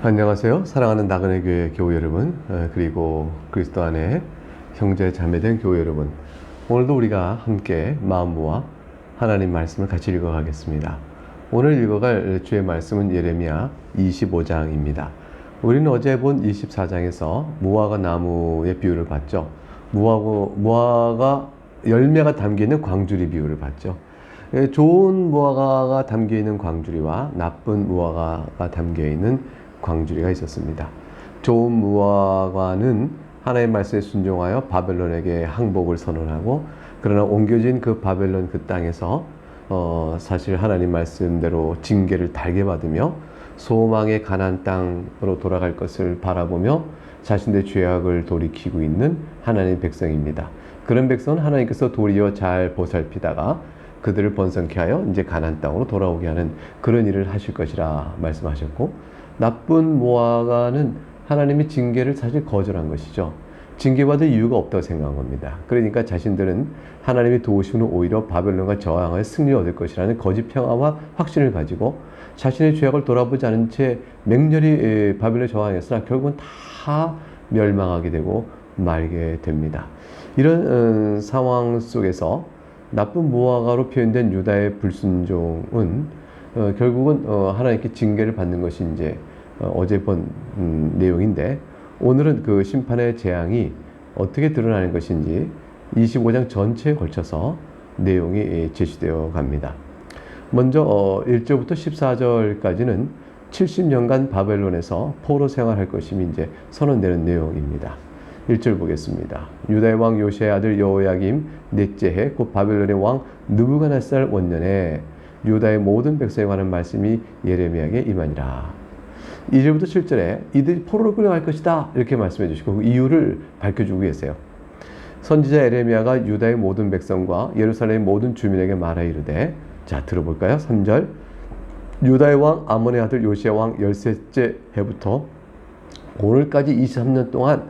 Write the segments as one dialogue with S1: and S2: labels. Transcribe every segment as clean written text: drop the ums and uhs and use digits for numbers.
S1: 안녕하세요. 사랑하는 나그네 교회 교우 여러분, 그리고 그리스도 안에 형제 자매된 교우 여러분. 오늘도 우리가 함께 마음 모아 하나님 말씀을 같이 읽어가겠습니다. 오늘 읽어갈 주의 말씀은 예레미야 25장입니다. 우리는 어제 본 24장에서 무화과 나무의 비유를 봤죠. 무화과 열매가 담겨있는 광주리 비유를 봤죠. 좋은 무화과가 담겨있는 광주리와 나쁜 무화과가 담겨있는 광주리가 있었습니다. 좋은 무화과는 하나님의 말씀에 순종하여 바벨론에게 항복을 선언하고, 그러나 옮겨진 그 바벨론 그 땅에서 사실 하나님 말씀대로 징계를 달게 받으며 소망의 가나안 땅으로 돌아갈 것을 바라보며 자신의 죄악을 돌이키고 있는 하나님의 백성입니다. 그런 백성은 하나님께서 도리어 잘 보살피다가 그들을 번성케 하여 이제 가나안 땅으로 돌아오게 하는 그런 일을 하실 것이라 말씀하셨고, 나쁜 무화과는 하나님의 징계를 사실 거절한 것이죠. 징계받을 이유가 없다고 생각한 겁니다. 그러니까 자신들은 하나님의 도우심으로 오히려 바벨론과 저항하여 승리를 얻을 것이라는 거짓 평화와 확신을 가지고 자신의 죄악을 돌아보지 않은 채 맹렬히 바벨론에 저항했으나 결국은 다 멸망하게 되고 말게 됩니다. 이런 상황 속에서 나쁜 무화과로 표현된 유다의 불순종은 결국은 하나님께 징계를 받는 것이 이제 어제 본 내용인데, 오늘은 그 심판의 재앙이 어떻게 드러나는 것인지 25장 전체에 걸쳐서 내용이 제시되어 갑니다. 먼저 1절부터 14절까지는 70년간 바벨론에서 포로 생활할 것임이 이제 선언되는 내용입니다. 1절 보겠습니다. 유다의 왕 요시아의 아들 여호야김 넷째 해 곧 바벨론의 왕 느부갓네살 원년에 유다의 모든 백성에 관한 말씀이 예레미야에게 임하니라. 2절부터 7절에 이들이 포로로 끌려갈 것이다 이렇게 말씀해 주시고 그 이유를 밝혀주고 계세요. 선지자 예레미야가 유다의 모든 백성과 예루살렘의 모든 주민에게 말하 이르되, 자 들어볼까요? 3절 유다의 왕 아몬의 아들 요시야 왕 13째 해부터 오늘까지 23년 동안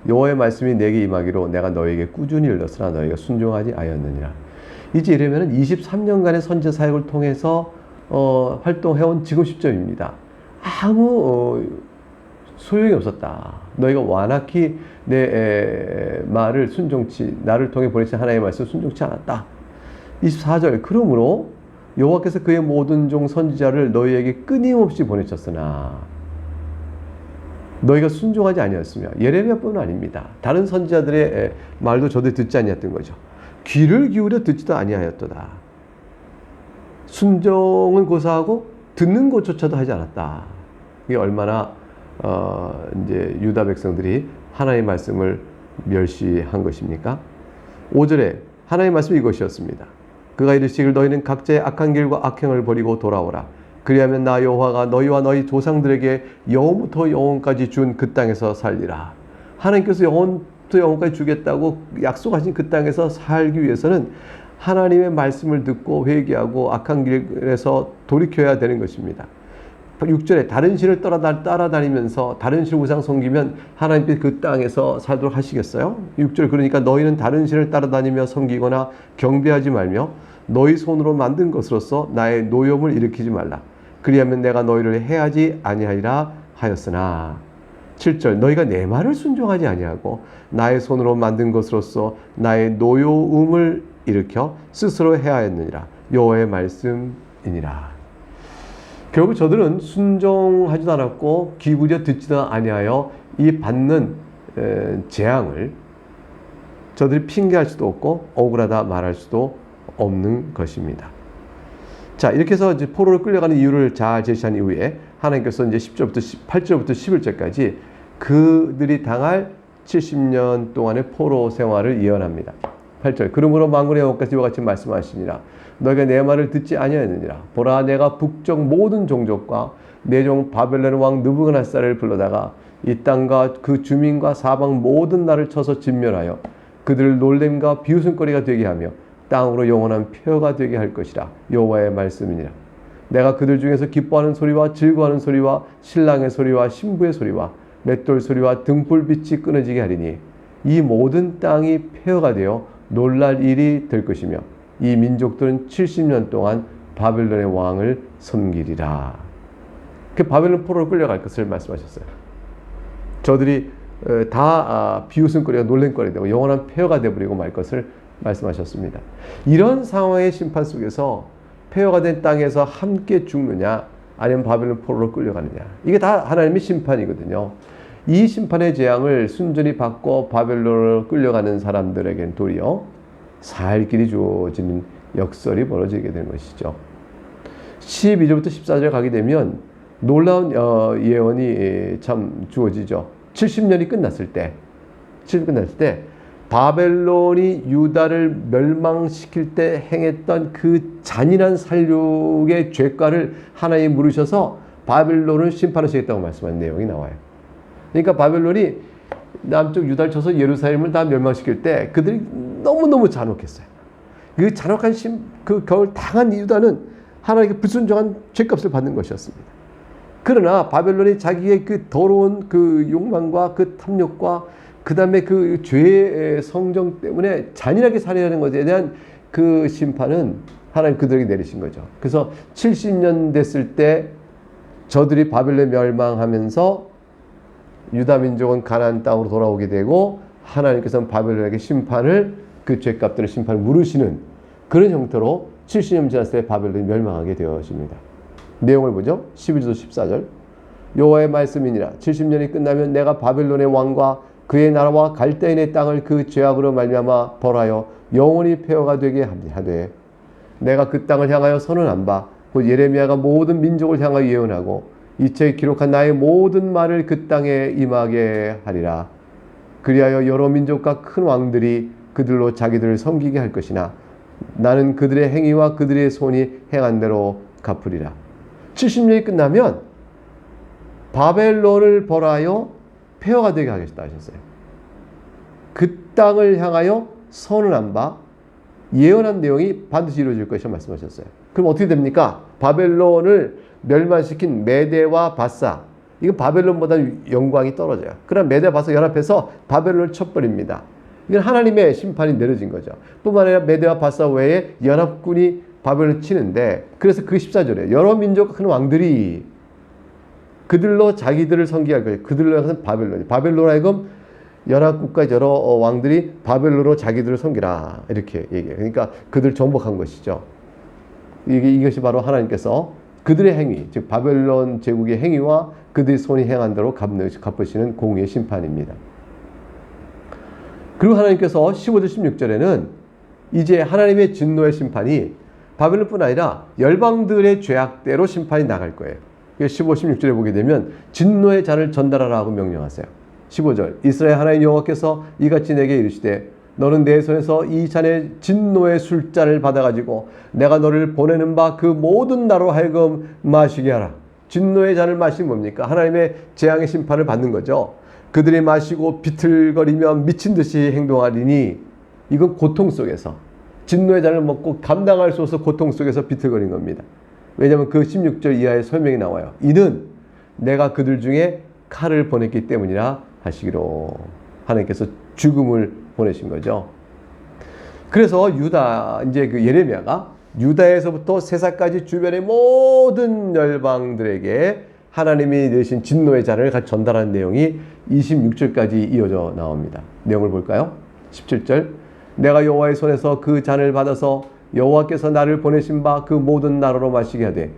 S1: 여호와의 말씀이 내게 임하기로 내가 너에게 꾸준히 일렀으나 너희가 순종하지 아니하였느니라. 이제 예레미야는 23년간의 선지자 사역을 통해서 활동해온 지금 시점입니다. 아무 소용이 없었다. 너희가 완악히 내 말을 순종치, 나를 통해 보내신 하나님의 말씀을 순종치 않았다. 24절 그러므로 여호와께서 그의 모든 종 선지자를 너희에게 끊임없이 보내셨으나 너희가 순종하지 아니하였으며, 예레미야뿐은 아닙니다. 다른 선지자들의 말도 저들이 듣지 아니했던 거죠. 귀를 기울여 듣지도 아니하였도다. 순종은 고사하고 듣는 것조차도 하지 않았다. 이게 얼마나 이제 유다 백성들이 하나님의 말씀을 멸시한 것입니까? 5절에 하나님의 말씀이 이것이었습니다. 그가 이르시기를 너희는 각자의 악한 길과 악행을 버리고 돌아오라. 그리하면 나 여호와가 너희와 너희 조상들에게 영원부터 영원까지 준 그 땅에서 살리라. 하나님께서 영원부터 영원까지 주겠다고 약속하신 그 땅에서 살기 위해서는 하나님의 말씀을 듣고 회개하고 악한 길에서 돌이켜야 되는 것입니다. 6절에 다른 신을 따라다니면서 다른 신을 우상 섬기면 하나님께서 그 땅에서 살도록 하시겠어요? 6절 그러니까 너희는 다른 신을 따라다니며 섬기거나 경배하지 말며 너희 손으로 만든 것으로서 나의 노염을 일으키지 말라. 그리하면 내가 너희를 해하지 아니하리라 하였으나. 7절 너희가 내 말을 순종하지 아니하고 나의 손으로 만든 것으로서 나의 노여움을 일으켜 스스로 해하였느니라. 여호와의 말씀이니라. 결국 저들은 순종하지도 않았고 기울여 듣지도 아니하여 이 받는 재앙을 저들이 핑계할 수도 없고 억울하다 말할 수도 없는 것입니다. 자, 이렇게 해서 이제 포로로 끌려가는 이유를 잘 제시한 이후에 하나님께서 이제 8절부터 11절까지 그들이 당할 70년 동안의 포로 생활을 예언합니다. 8절 그러므로 만군의 여호와께서 이와 같이 말씀하시니라. 너희가 내 말을 듣지 아니하였느니라. 보라 내가 북쪽 모든 종족과 내 종 바벨론 왕 느부갓네살을 불러다가 이 땅과 그 주민과 사방 모든 나라를 쳐서 진멸하여 그들을 놀램과 비웃음거리가 되게 하며 땅으로 영원한 표가 되게 할 것이라. 여호와의 말씀이니라. 내가 그들 중에서 기뻐하는 소리와 즐거워하는 소리와 신랑의 소리와 신부의 소리와 맷돌 소리와 등불빛이 끊어지게 하리니 이 모든 땅이 폐허가 되어 놀랄 일이 될 것이며 이 민족들은 70년 동안 바벨론의 왕을 섬기리라. 그 바벨론 포로로 끌려갈 것을 말씀하셨어요. 저들이 다 비웃음거리가 놀랜거리 되고 영원한 폐허가 되어버리고 말 것을 말씀하셨습니다. 이런 상황의 심판 속에서 폐허가 된 땅에서 함께 죽느냐 아니면 바벨론 포로로 끌려가느냐, 이게 다 하나님의 심판이거든요. 이 심판의 재앙을 순전히 받고 바벨론으로 끌려가는 사람들에겐 도리어 살 길이 주어지는 역설이 벌어지게 되는 것이죠. 12절부터 14절 가게 되면 놀라운 예언이 참 주어지죠. 70년이 끝났을 때 바벨론이 유다를 멸망시킬 때 행했던 그 잔인한 살육의 죄가를 하나님이 물으셔서 바벨론을 심판하시겠다고 말씀한 내용이 나와요. 그러니까 바벨론이 남쪽 유다를 쳐서 예루살렘을 다 멸망시킬 때 그들이 너무너무 잔혹했어요. 그 잔혹한 그 겨울 당한 유다는 하나님께 불순종한 죄값을 받는 것이었습니다. 그러나 바벨론이 자기의 그 더러운 그 욕망과 그 탐욕과 그 다음에 그 죄의 성정 때문에 잔인하게 살해하는 것에 대한 그 심판은 하나님 그들에게 내리신 거죠. 그래서 70년 됐을 때 저들이 바벨론에 멸망하면서 유다 민족은 가나안 땅으로 돌아오게 되고 하나님께서는 바벨론에게 심판을, 그 죄값들의 심판을 물으시는 그런 형태로 70년 지났을 때 바벨론이 멸망하게 되어집니다. 내용을 보죠. 11절 14절. 여호와의 말씀이니라. 70년이 끝나면 내가 바벨론의 왕과 그의 나라와 갈대인의 땅을 그 죄악으로 말미암아 벌하여 영원히 폐허가 되게 하되 내가 그 땅을 향하여 선언한 바 곧 예레미야가 모든 민족을 향하여 예언하고 이 책에 기록한 나의 모든 말을 그 땅에 임하게 하리라. 그리하여 여러 민족과 큰 왕들이 그들로 자기들을 섬기게 할 것이나 나는 그들의 행위와 그들의 손이 행한 대로 갚으리라. 70년이 끝나면 바벨론을 벌하여 폐허가 되게 하겠다 하셨어요. 그 땅을 향하여 선언한 바, 예언한 내용이 반드시 이루어질 것이라 말씀하셨어요. 그럼 어떻게 됩니까? 바벨론을 멸망시킨 메대와 바사, 이건 바벨론보다 영광이 떨어져요. 그러나 메대와 바사 연합해서 바벨론을 쳐버립니다. 이건 하나님의 심판이 내려진 거죠. 뿐만 아니라 메대와 바사 외에 연합군이 바벨론을 치는데, 그래서 그 14절에 여러 민족과 큰 왕들이 그들로 자기들을 섬기게 할 거예요. 그들로 하여금 바벨론 하여금 연합국가 여러 왕들이 바벨론으로 자기들을 섬기라, 이렇게 얘기해요. 그러니까 그들 정복한 것이죠. 이것이 바로 하나님께서 그들의 행위, 즉 바벨론 제국의 행위와 그들의 손이 행한 대로 갚으시는 공의의 심판입니다. 그리고 하나님께서 15절 16절에는 이제 하나님의 진노의 심판이 바벨론뿐 아니라 열방들의 죄악대로 심판이 나갈 거예요. 15, 16절에 보게 되면 진노의 잔을 전달하라고 명령하세요. 15절 이스라엘 하나님 여호와께서 이같이 내게 이르시되 너는 내 손에서 이 잔의 진노의 술잔을 받아가지고 내가 너를 보내는 바 그 모든 나로 하여금 마시게 하라. 진노의 잔을 마시면 뭡니까? 하나님의 재앙의 심판을 받는 거죠. 그들이 마시고 비틀거리며 미친 듯이 행동하리니, 이건 고통 속에서 진노의 잔을 먹고 감당할 수 없어 고통 속에서 비틀거린 겁니다. 왜냐하면 그 16절 이하의 설명이 나와요. 이는 내가 그들 중에 칼을 보냈기 때문이라 하시기로, 하나님께서 죽음을 보내신 거죠. 그래서 이제 그 예레미야가 유다에서부터 세상까지 주변의 모든 열방들에게 하나님이 내신 진노의 잔을 같이 전달하는 내용이 26절까지 이어져 나옵니다. 내용을 볼까요? 17절 내가 여호와의 손에서 그 잔을 받아서 여호와께서 나를 보내신 바 그 모든 나라로 마시게 하되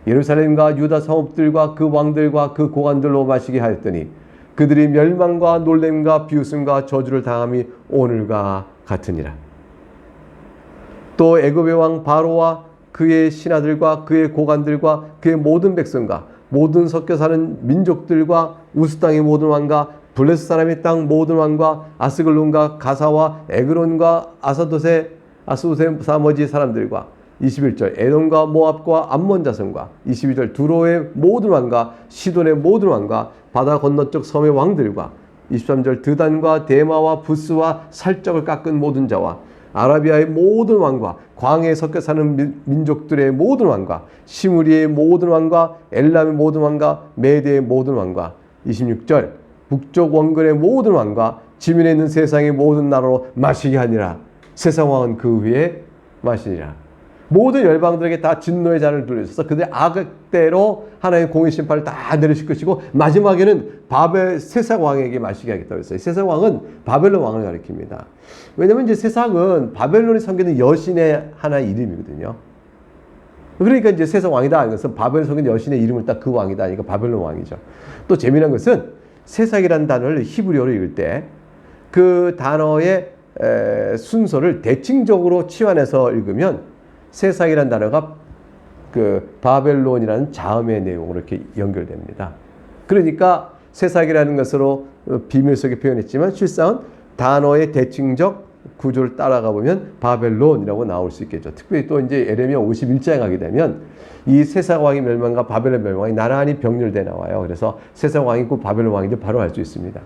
S1: 예루살렘과 유다 성읍들과 그 왕들과 그 고관들로 마시게 하였더니 그들이 멸망과 놀램과 비웃음과 저주를 당함이 오늘과 같으니라. 또 애굽의 왕 바로와 그의 신하들과 그의 고관들과 그의 모든 백성과 모든 섞여 사는 민족들과 우스 땅의 모든 왕과 블레스 사람의 땅 모든 왕과 아스글론과 가사와 에그론과 아스돗의 나머지 사람들과 21절 에돔과 모압과 암몬 자손과 22절 두로의 모든 왕과 시돈의 모든 왕과 바다 건너쪽 섬의 왕들과 23절 드단과 데마와 부스와 살적을 깎은 모든 자와 아라비아의 모든 왕과 광해에 섞여 사는 민족들의 모든 왕과 시므리의 모든 왕과 엘람의 모든 왕과 메대의 모든 왕과 26절 북쪽 원근의 모든 왕과 지면에 있는 세상의 모든 나라로 마시게 하니라. 세상 왕은 그 위에 마시니라. 모든 열방들에게 다 진노의 잔을 돌려줘서 그들의 악대로 하나님의 공의 심판을 다 내리실 것이고 마지막에는 바벨 세상 왕에게 마시게 하겠다고 했어요. 세상 왕은 바벨론 왕을 가리킵니다. 왜냐하면 이제 세상은 바벨론이 섬기는 여신의 하나의 이름이거든요. 그러니까 이제 세상 왕이다. 이것은 바벨 섬기는 여신의 이름을 딱 그 왕이다. 그러니까 바벨론 왕이죠. 또 재미난 것은 세상이라는 단어를 히브리어로 읽을 때 그 단어의 순서를 대칭적으로 치환해서 읽으면 세상이라는 단어가 그 바벨론이라는 자음의 내용으로 이렇게 연결됩니다. 그러니까 세상이라는 것으로 비밀 속에 표현했지만 실상은 단어의 대칭적 구조를 따라가 보면 바벨론이라고 나올 수 있겠죠. 특별히 또 이제 예레미야 51장에 가게 되면 이 세상 왕의 멸망과 바벨론 멸망이 나란히 병렬돼 나와요. 그래서 세상 왕이 고 바벨론 왕인지 바로 알 수 있습니다.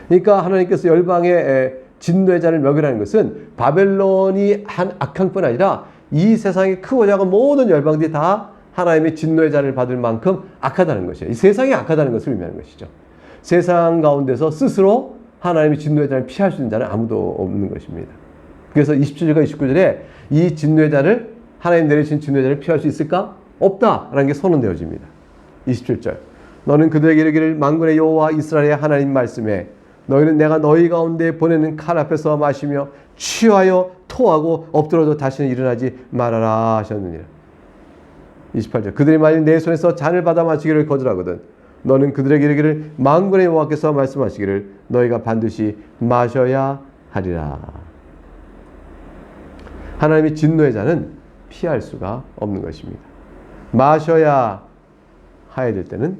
S1: 그러니까 하나님께서 열방의 진노의 잔을 먹으라는 것은 바벨론이 한 악한 뿐 아니라 이 세상의 크고 작은 모든 열방들이 다 하나님의 진노의 잔을 받을 만큼 악하다는 것이에요. 이 세상이 악하다는 것을 의미하는 것이죠. 세상 가운데서 스스로 하나님의 진노의 잔을 피할 수 있는 자는 아무도 없는 것입니다. 그래서 27절과 29절에 이 진노의 잔을 하나님 내리신 진노의 잔을 피할 수 있을까? 없다라는 게 선언되어집니다. 27절 너는 그들에게 이르기를 만군의 여호와 이스라엘의 하나님 말씀에 너희는 내가 너희 가운데 보내는 칼 앞에서 마시며 취하여 토하고 엎드려도 다시는 일어나지 말아라 하셨느니라. 28절 그들이 만일 내 손에서 잔을 받아 마시기를 거절하거든 너는 그들에게 이르기를 만군의 여호와께서 말씀하시기를 너희가 반드시 마셔야 하리라. 하나님의 진노의 잔은 피할 수가 없는 것입니다. 마셔야 해야 될 때는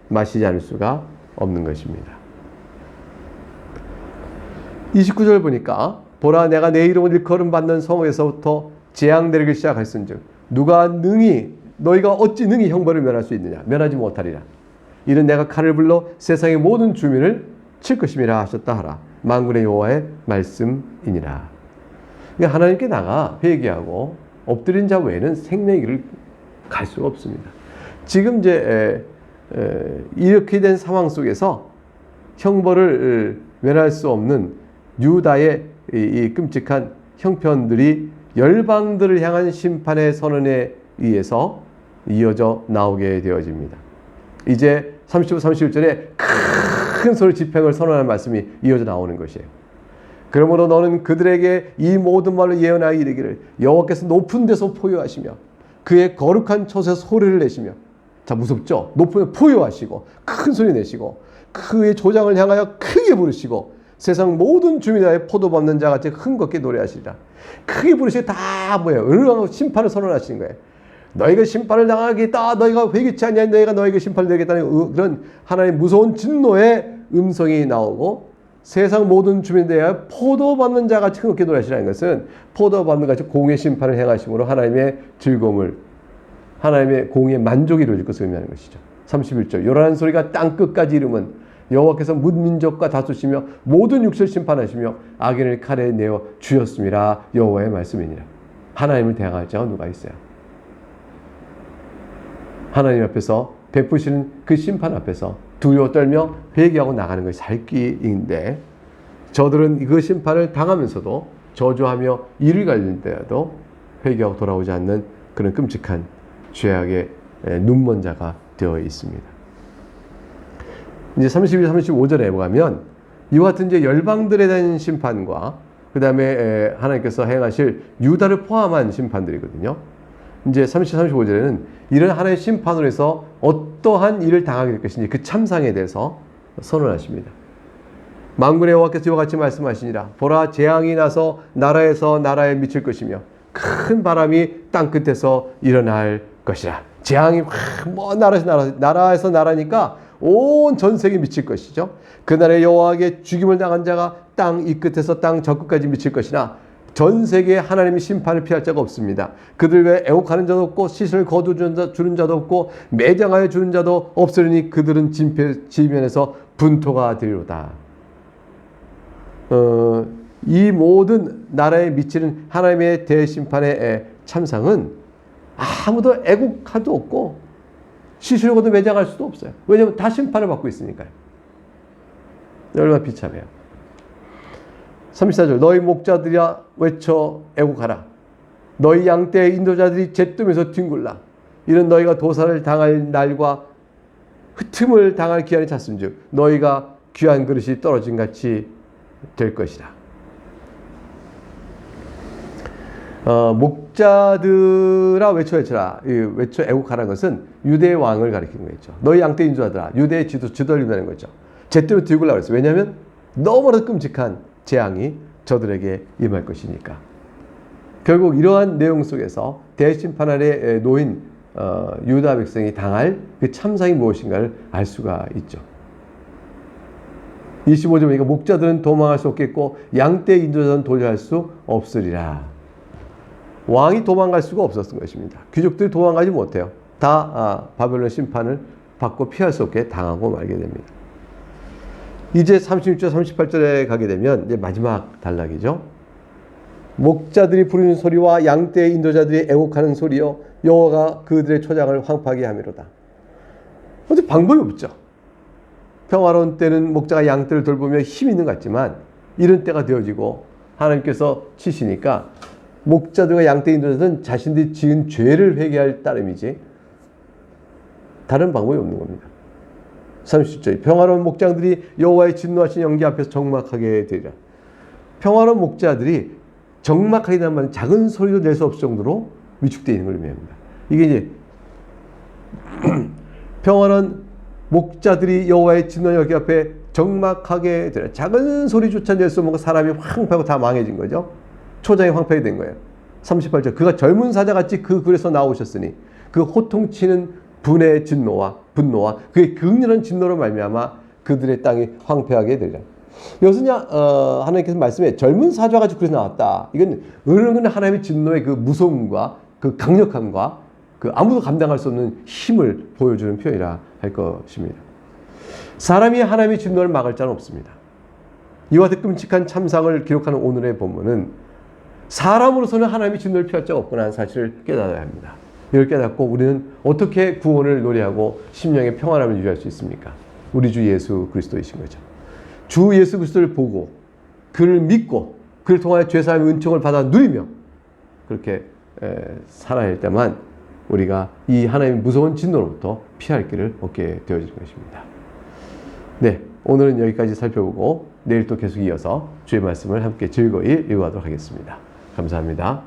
S1: 마시지 않을 수가 없는 것입니다. 29절 보니까 보라 내가 내 이름을 일컬음 받는 성에서부터 재앙 내리기 시작했은즉 누가 능히 너희가 어찌 능히 형벌을 면할 수 있느냐 면하지 못하리라. 이는 내가 칼을 불러 세상의 모든 주민을 칠 것임이라 하셨다 하라. 만군의 여호와의 말씀이니라. 그러니까 하나님께 나가 회개하고 엎드린 자 외에는 생명의 길을 갈 수가 없습니다. 지금 이제 이렇게 된 상황 속에서 형벌을 면할 수 없는 유다의 이 끔찍한 형편들이 열방들을 향한 심판의 선언에 의해서 이어져 나오게 되어집니다. 이제 30절, 31절에 큰 소리 집행을 선언하는 말씀이 이어져 나오는 것이에요. 그러므로 너는 그들에게 이 모든 말로 예언하여 이르기를 여호와께서 높은 데서 포효하시며 그의 거룩한 처소에서 소리를 내시며 자 무섭죠? 높은 데 포효하시고 큰 소리 내시고 그의 조장을 향하여 크게 부르시고 세상 모든 주민의 포도 밟는 자같이 흥겁게 노래하시리라. 크게 부르시고 다 뭐예요? 으르렁 심판을 선언하시는 거예요. 너희가 심판을 당하겠다. 너희가 회개치 않냐. 너희가 너희에게 심판을 내리겠다는 그런 하나님의 무서운 진노의 음성이 나오고 세상 모든 주민들에 대하여 포도 밟는 자같이 흥겁게 노래하시라는 것은 포도 밟는 같이 공의 심판을 행하심으로 하나님의 즐거움을 하나님의 공의 만족이 이루어질 것을 의미하는 것이죠. 31절 요란한 소리가 땅 끝까지 이르면 여호와께서 문민족과 다투시며 모든 육체를 심판하시며 악인을 칼에 내어 주셨음이라. 여호와의 말씀이니라. 하나님을 대항할 자가 누가 있어요? 하나님 앞에서 베푸시는 그 심판 앞에서 두려워 떨며 회개하고 나가는 것이 살 길인데 저들은 그 심판을 당하면서도 저주하며 이를 갈릴 때라도 회개하고 돌아오지 않는 그런 끔찍한 죄악의 눈먼 자가 되어 있습니다. 이제 32, 35절에 보면 이와 같은 이제 열방들에 대한 심판과 그 다음에 하나님께서 행하실 유다를 포함한 심판들이거든요. 이제 30, 35절에는 이런 하나의 심판으로 해서 어떠한 일을 당하게 될 것인지 그 참상에 대해서 선언하십니다. 만군의 여호와께서 이와 같이 말씀하시니라. 보라 재앙이 나서 나라에서 나라에 미칠 것이며 큰 바람이 땅 끝에서 일어날 것이라. 재앙이 뭐 나라에서 나라니까 온 전 세계에 미칠 것이죠. 그날에 여호와에게 죽임을 당한 자가 땅 이 끝에서 땅 저 끝까지 미칠 것이나 전 세계에 하나님의 심판을 피할 자가 없습니다. 그들 외에 애곡하는 자도 없고 시신을 거두주는 자도 없고 매장하여 주는 자도 없으리니 그들은 지면에서 분토가 되리로다. 이 모든 나라에 미치는 하나님의 대심판의 참상은 아무도 애곡할 수도 없고 시신을 거두 매장할 수도 없어요. 왜냐하면 다 심판을 받고 있으니까요. 얼마나 비참해요. 34절 너희 목자들이야 외쳐 애곡하라. 너희 양떼의 인도자들이 잿뜸에서 뒹굴라. 이는 너희가 도살을 당할 날과 흩음을 당할 기한이 찼음즉 너희가 귀한 그릇이 떨어진 같이 될 것이라. 목자들아 외쳐 애국하라는 것은 유대의 왕을 가리키는 거죠. 너희 양떼 인도자들아, 유대의 지도를 의미하는 거죠. 잿뜸을 뒹굴라 그랬어요. 왜냐하면 너무나도 끔찍한 재앙이 저들에게 임할 것이니까. 결국 이러한 내용 속에서 대심판 아래 놓인 유다 백성이 당할 그 참상이 무엇인가를 알 수가 있죠. 25절 보니까 목자들은 도망할 수 없겠고 양떼 인도자들은 도저할 수 없으리라. 왕이 도망갈 수가 없었던 것입니다. 귀족들이 도망가지 못해요. 다 바벨론 심판을 받고 피할 수 없게 당하고 말게 됩니다. 이제 36절 38절에 가게 되면 이제 마지막 단락이죠. 목자들이 부르는 소리와 양떼의 인도자들이 애곡하는 소리여 여호와가 그들의 초장을 황폐하게 하미로다. 어제 방법이 없죠. 평화로운 때는 목자가 양떼를 돌보며 힘 있는 것 같지만 이런 때가 되어지고 하나님께서 치시니까 목자들과 양떼 인도자들은 자신들이 지은 죄를 회개할 따름이지 다른 방법이 없는 겁니다. 30절 평화로운 목장들이 여호와의 진노하신 연기 앞에서 적막하게 되리라. 평화로운 목자들이 적막하게 되는 말은 작은 소리도 낼 수 없을 정도로 위축되어 있는 걸 의미합니다. 이게 이제 평화로운 목자들이 여호와의 진노하신 연기 앞에 적막하게 되리라. 작은 소리조차 낼 수 없는 사람이 황폐하고 다 망해진 거죠. 초장이 황폐하게 된 거예요. 38절 그가 젊은 사자같이 그 굴에서 나오셨으니 그 호통치는 분의 분노와 그의 극렬한 진노로 말미암아 그들의 땅이 황폐하게 되리라. 이것은 하나님께서 말씀해 젊은 사자가 그래서 나왔다. 이건 은근히 하나님의 진노의 그 무서움과 그 강력함과 그 아무도 감당할 수 없는 힘을 보여주는 표현이라 할 것입니다. 사람이 하나님의 진노를 막을 자는 없습니다. 이와 같은 끔찍한 참상을 기록하는 오늘의 본문은 사람으로서는 하나님의 진노를 피할 자가 없구나 하는 사실을 깨달아야 합니다. 이걸 깨닫고 우리는 어떻게 구원을 노래하고 심령의 평안함을 유지할 수 있습니까? 우리 주 예수 그리스도이신 거죠. 주 예수 그리스도를 보고 그를 믿고 그를 통하여 죄사함의 은총을 받아 누리며 그렇게 살아야 할 때만 우리가 이 하나님의 무서운 진노로부터 피할 길을 얻게 되어질 것입니다. 네, 오늘은 여기까지 살펴보고 내일 또 계속 이어서 주의 말씀을 함께 즐거이 읽어가도록 하겠습니다. 감사합니다.